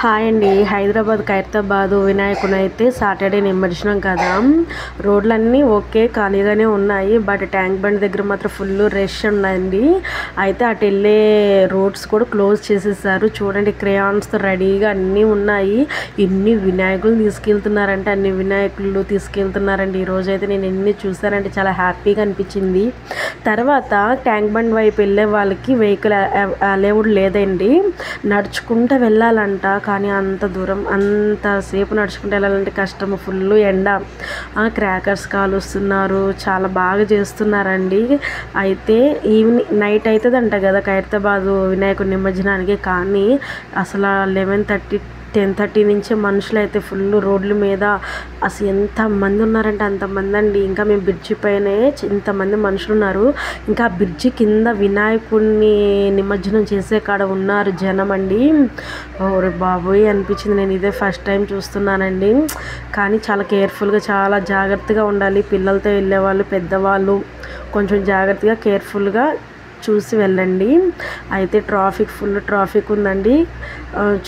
Hi అండి. హైదరాబాద్ ఖైరతాబాద్ వినాయకుని అయితే సాటర్డే నిమజ్జనం కదా. రోడ్లన్నీ ఓకే ఖాళీగానే ఉన్నాయి. బట్ ట్యాంక్ బండ్ దగ్గర మాత్రం ఫుల్ రష్ ఉందండి. అయితే అటు వెళ్ళే రోడ్స్ కూడా క్లోజ్ చేసేసారు. చూడండి, క్రేయాన్స్తో రెడీగా అన్నీ ఉన్నాయి. ఎన్ని వినాయకులు తీసుకెళ్తున్నారంటే అన్ని వినాయకులు తీసుకెళ్తున్నారండి. ఈరోజు అయితే నేను ఎన్ని చూసానంటే చాలా హ్యాపీగా అనిపించింది. తర్వాత ట్యాంక్ బండ్ వైపు వెళ్ళే వాళ్ళకి వెహికల్ అలౌడ్ లేదండి. నడుచుకుంటూ వెళ్ళాలంట. కానీ అంత దూరం అంతసేపు నడుచుకుంటూ వెళ్ళాలంటే కష్టము. ఫుల్ ఎండ, క్రాకర్స్ కాలుస్తున్నారు, చాలా బాగా చేస్తున్నారండి. అయితే ఈవినింగ్ నైట్ అవుతుందంట కదా ఖైరతాబాదు వినాయకుడి నిమజ్జనానికి. కానీ అసలు 10:30 నుంచి మనుషులు అయితే ఫుల్ రోడ్ల మీద అసలు ఎంతమంది ఉన్నారంటే అంతమంది అండి. ఇంకా మేము బ్రిడ్జి పైనే ఇంతమంది మనుషులు ఉన్నారు. ఇంకా బ్రిడ్జి కింద వినాయకుడిని నిమజ్జనం చేసే కాడ ఉన్నారు జనం అండి. ఓరే బాబోయ్ అనిపించింది. నేను ఇదే ఫస్ట్ టైం చూస్తున్నానండి. కానీ చాలా కేర్ఫుల్గా, చాలా జాగ్రత్తగా ఉండాలి. పిల్లలతో వెళ్ళేవాళ్ళు, పెద్దవాళ్ళు కొంచెం జాగ్రత్తగా కేర్ఫుల్గా చూసి వెళ్ళండి. అయితే ఫుల్ ట్రాఫిక్ ఉందండి.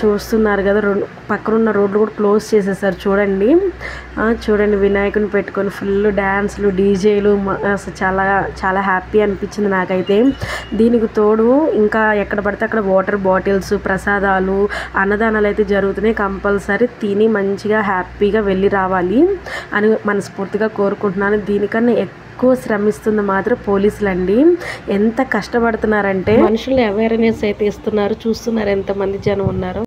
చూస్తున్నారు కదా, పక్కనున్న రోడ్లు కూడా క్లోజ్ చేసేసారు. చూడండి వినాయకుని పెట్టుకొని ఫుల్ డ్యాన్స్లు, డీజేలు. అసలు చాలా చాలా హ్యాపీ అనిపించింది నాకైతే. దీనికి తోడు ఇంకా ఎక్కడ పడితే అక్కడ వాటర్ బాటిల్స్, ప్రసాదాలు, అన్నదానాలు అయితే జరుగుతున్నాయి. కంపల్సరీ తిని మంచిగా హ్యాపీగా వెళ్ళి రావాలి అని మనస్ఫూర్తిగా కోరుకుంటున్నాను. దీనికన్నా ఎక్కువ శ్రమిస్తుంది మాత్రం పోలీసులండి. ఎంత కష్టపడుతున్నారంటే మనుషులు అవేర్నెస్ అయితే ఇస్తున్నారు. చూస్తున్నారు ఎంతమంది జనం ఉన్నారు.